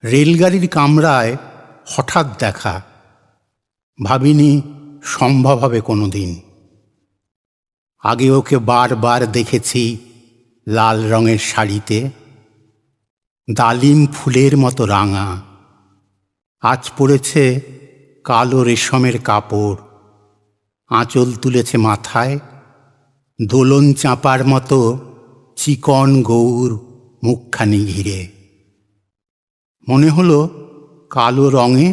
রেলগাড়ির কামরায় হঠাৎ দেখা, ভাবিনি সম্ভব হবে কোনো দিন। আগে ওকে বারবার দেখেছি লাল রঙের শাড়িতে, ডালিম ফুলের মতো রাঙা। আজ পড়েছে কালো রেশমের কাপড়, আঁচল তুলেছে মাথায়, দোলন চাঁপার মতো চিকন গৌর মুখখানি ঘিরে। মনে হলো কালো রঙে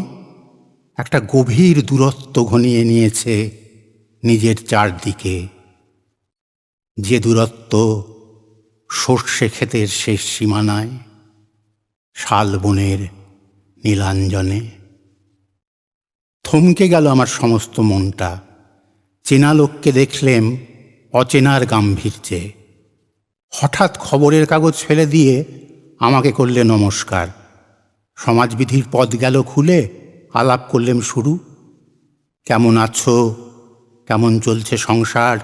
একটা গভীর দূরত্ব ঘনিয়ে নিয়েছে নিজের চারদিকে, যে দূরত্ব সর্ষে ক্ষেতের শেষ সীমানায়, শালবনের নীলাঞ্জনে। থমকে গেল আমার সমস্ত মনটা। চেনা লোককে দেখলেম অচেনার গাম্ভীর্যে। হঠাৎ খবরের কাগজ ফেলে দিয়ে আমাকে করলে নমস্কার। সমাজবিধির পদ গেল খুলে, আলাপ করলেম শুরু। কেমন আছো, কেমন চলছে সংসার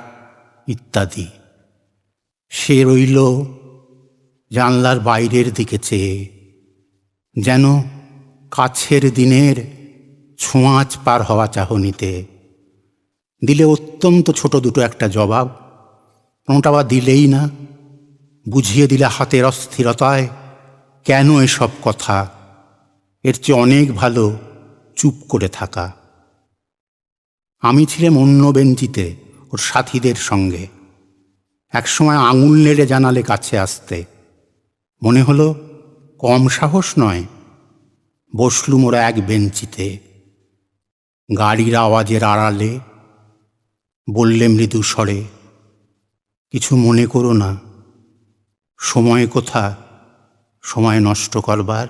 ইত্যাদি। সে রইল জানলার বাইরের দিকে চেয়ে, যেন কাছের দিনের ছোঁয়াচ পার হওয়া চাহনিতে। দিলে অত্যন্ত ছোট দুটো একটা জবাব, কোনোটা বা দিলেই না। বুঝিয়ে দিলে হাতের অস্থিরতায় কেন এসব কথা, এর চেয়ে অনেক ভালো চুপ করে থাকা। আমি ছিলাম অন্য বেঞ্চিতে ওর সাথীদের সঙ্গে। একসময় আঙুল নেড়ে জানালে কাছে আসতে, মনে হলো কম সাহস নয়। বসলুম ওরা এক বেঞ্চিতে, গাড়ির আওয়াজের আড়ালে। বললে মৃদু স্বরে, কিছু মনে করো না, সময় কোথা সময় নষ্ট করবার।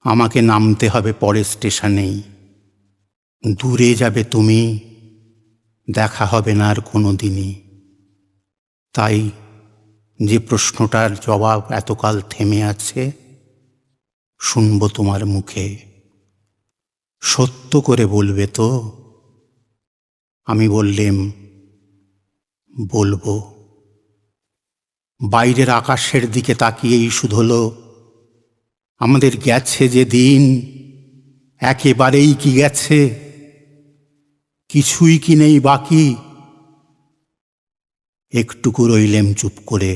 আমাকে নামতে হবে পরের স্টেশনেই। দূরে যাবে তুমি, দেখা হবে না আর কোনো দিনই। তাই যে প্রশ্নটার জবাব এতকাল থেমে আছে, শুনব তোমার মুখে। সত্য করে বলবে তো? আমি বললেম, বলবো। বাইরের আকাশের দিকে তাকিয়েই শুধোলো, আমাদের গেছে যে দিন, একেবারেই কি গেছে? কিছুই কি নেই বাকি? একটুকু রইলেম চুপ করে,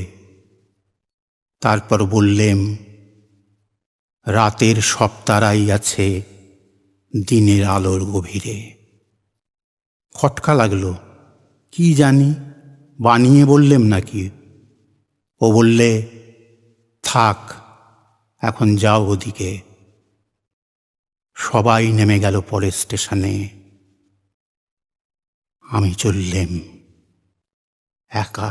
তারপর বললেম, রাতের সব তারাই আছে দিনের আলোর গভীরে। খটকা লাগলো, কি জানি বানিয়ে বললেম নাকি। ও বললে, থাক এখন যাও ওদিকে। সবাই নেমে গেল পরের স্টেশনে, আমি চললেম একা।